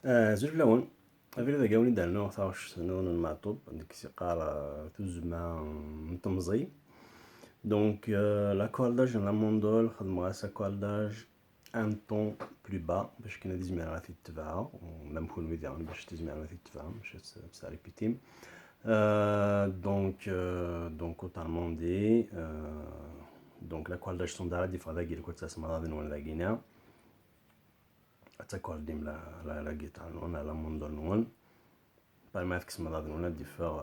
زوج لون أفيد إذا جاوني دالنا ثاوش سنون المعطوب عندك سيقارة تزمع متمزي دونك لاكورداج لا موندول خدمة ساكورداج ان طون بلو با باش كنا تزمع غادي تتبعها ميم كون ويدير باش تزمع غادي تتبعها باش تساريبيتيم دونك totalement دي دونك لاكورداج صندارة دي فادا كيل كنت تسمع غادي نون لاكينا أتاكورديم لا جيتار نون لا موندول نون permettre que ce malade diffère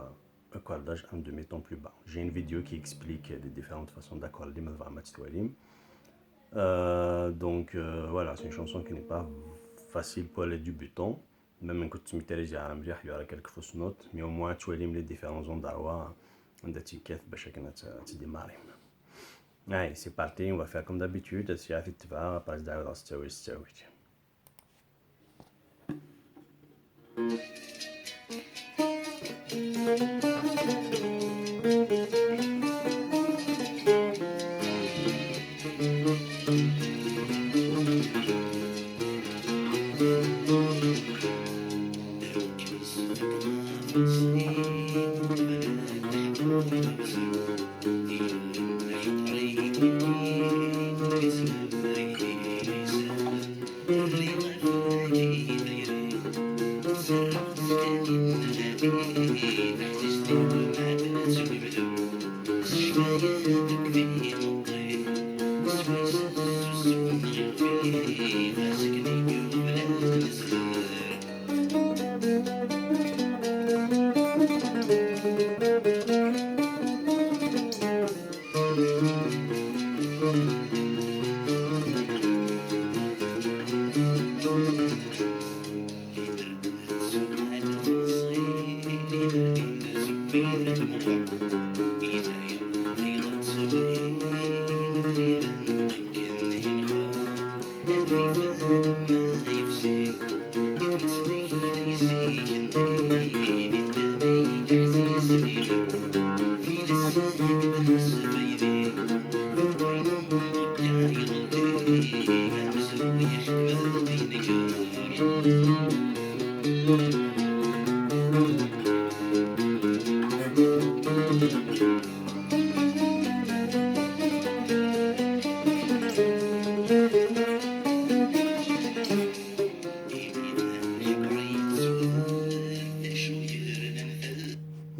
accordage en demi-ton plus bas. J'ai une vidéo qui explique les différentes façons d'accorder mais vraiment donc voilà, c'est une chanson qui n'est pas facile pour les débutants. Même quand tu m'intéresses à il y aura quelques fausses notes, mais au moins tu élimines les différents endroits d'étiquette pour chacun de démarrer. Allez, c'est parti, on va faire comme d'habitude, si tu vas, passe d'ailleurs dans cette vidéo.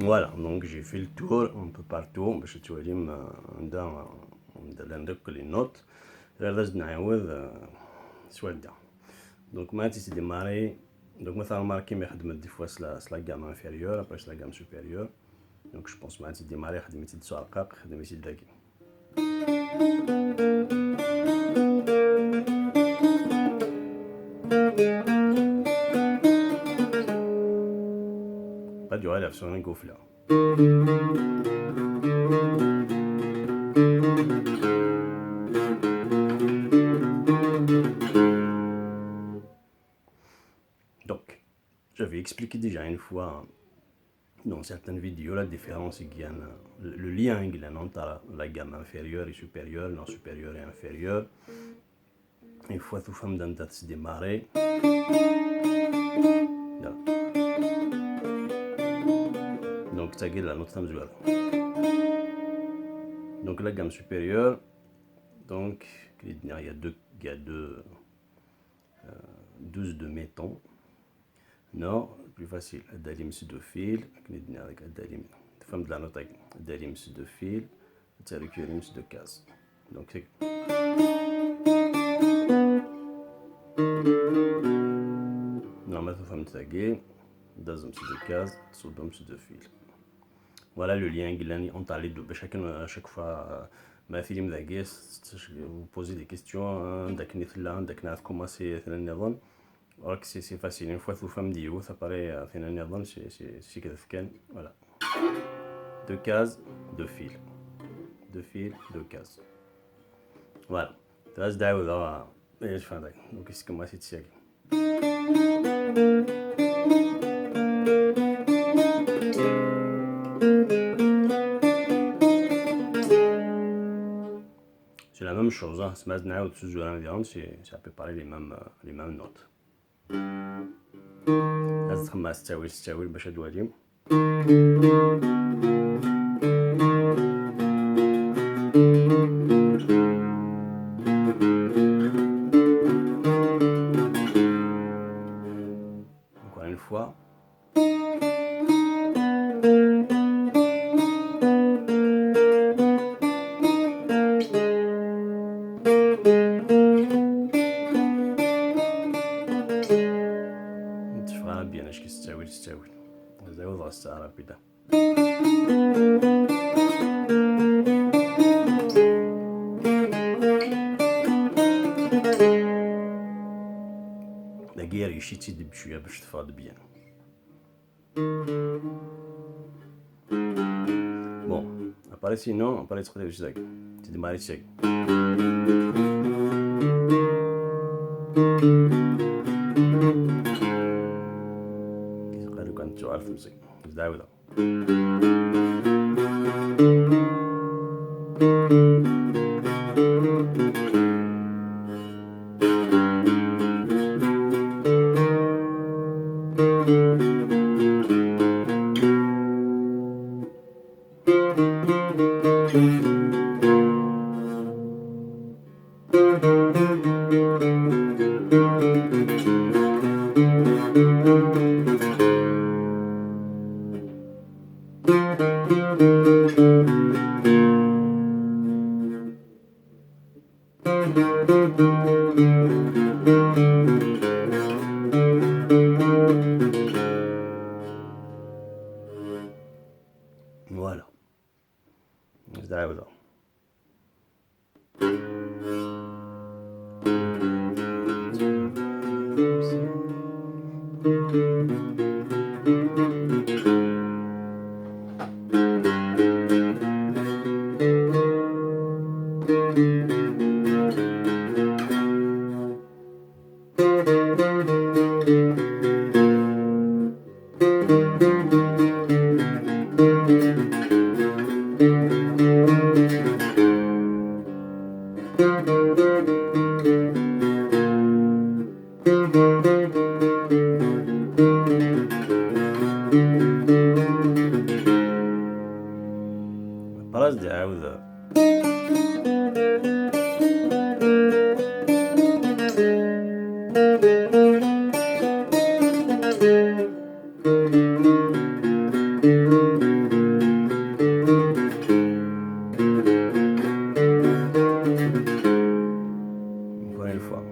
Voilà, donc j'ai fait le tour un peu partout باش تولي ندير les notes غير لازم نعاود سوالدا دونك ما تيسي ديماري دونك مثلا ماركي ما يخدم دي فوا سلا غام انفيريور ابري سلا غام سوبيريور دونك جو بونس ما تي ديماري خدمتي دسو رقاق خدمتي داكي قد يغالي في سوني قفله Donc, j'avais expliqué déjà une fois dans certaines vidéos la différence qu'il y a le lien entre la gamme inférieure et supérieure, non supérieure et inférieure. Une fois tout femme d'un date se démarrer. Donc, ça guide la note femme. Donc, la gamme supérieure, donc, il y a deux 12 de méton. Non, plus facile. Dalim c'est deux fils. Dalim, femme de la note. Dalim c'est deux fils. Taricurim c'est deux cases. Donc c'est. Non, maintenant femme de tagé. Dazum c'est deux cases. Soudom c'est deux fils. Voilà le lien glani entre les deux. À chaque fois, ma film d'agé, vous posez des questions. D'acnit là, d'acnat comment c'est le navon. Alors que c'est facile, une fois que vous faites vidéo, ça paraît finalement c'est voilà. Deux cases, deux fils. Deux fils, deux cases. Voilà. Là, je donc c'est comme ça c'est c'est la même chose, c'est à peu près les mêmes notes. لازم تخمس تستاوي باش هادوالي. Encore une fois. تفرق bien اش كيستاوي هذا هو الغصة رابيدة. دقيقة يشي تيدي بشوية باش تفاض بيان. بون اباري سينو اباري تقدر واش داك تيدي ماري تشاك. قالوا كانت تعرف مزيان داودا. Voilà. داودا. خلاص داودا. Encore une fois.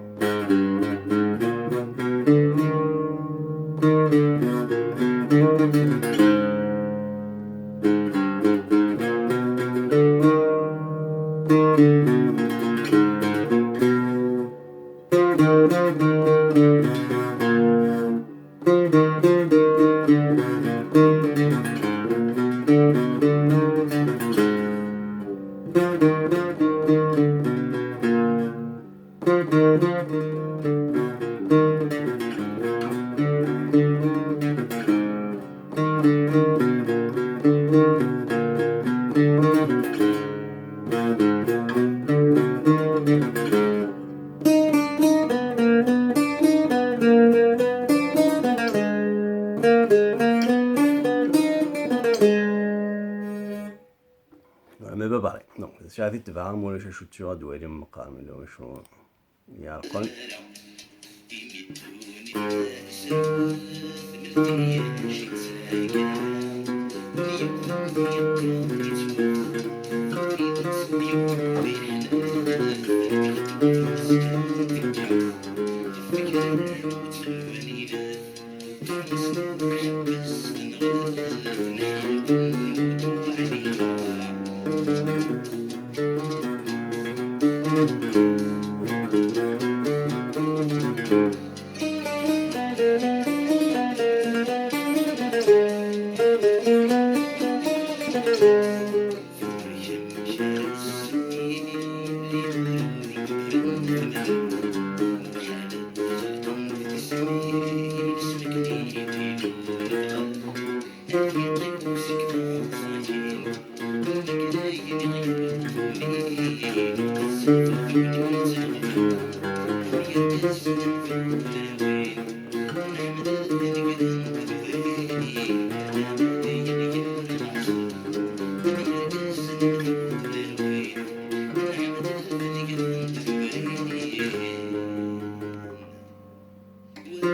Mais pas pareil. Non, شافي تفهم ولا شو تشوف دوالي مقام ولا شو يعرقون.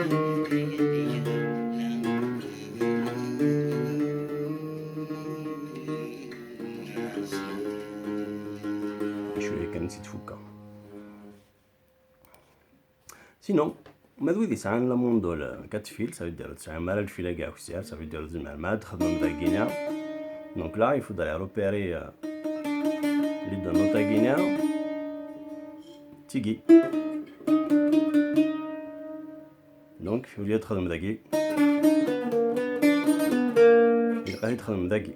شوية كنسيت تفكها. سينون ماذا يسعان لموندو الكاتفيل ça veut dire تسعان مال الفيلا كاع كسير ça veut dire زعما ما تخدم دا غينيا. Donc là il faudrait repérer les données de Guinée تيجي. Donc au lieu de تخدم داكي يلقى يتخدم داكي.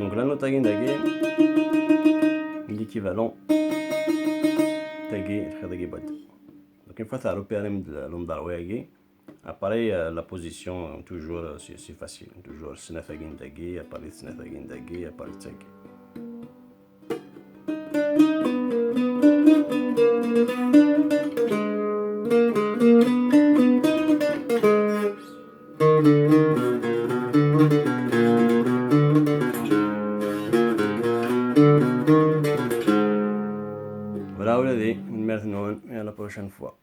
Donc la nota داكي l'équivalent تاكي الخداكي بعد. Donc une fois que tu as repéré l'homme d'Arwegi, après la position toujours c'est facile, toujours snafagin dagi, après snafagin dagi, après tagi. Voilà, merci et à la prochaine fois.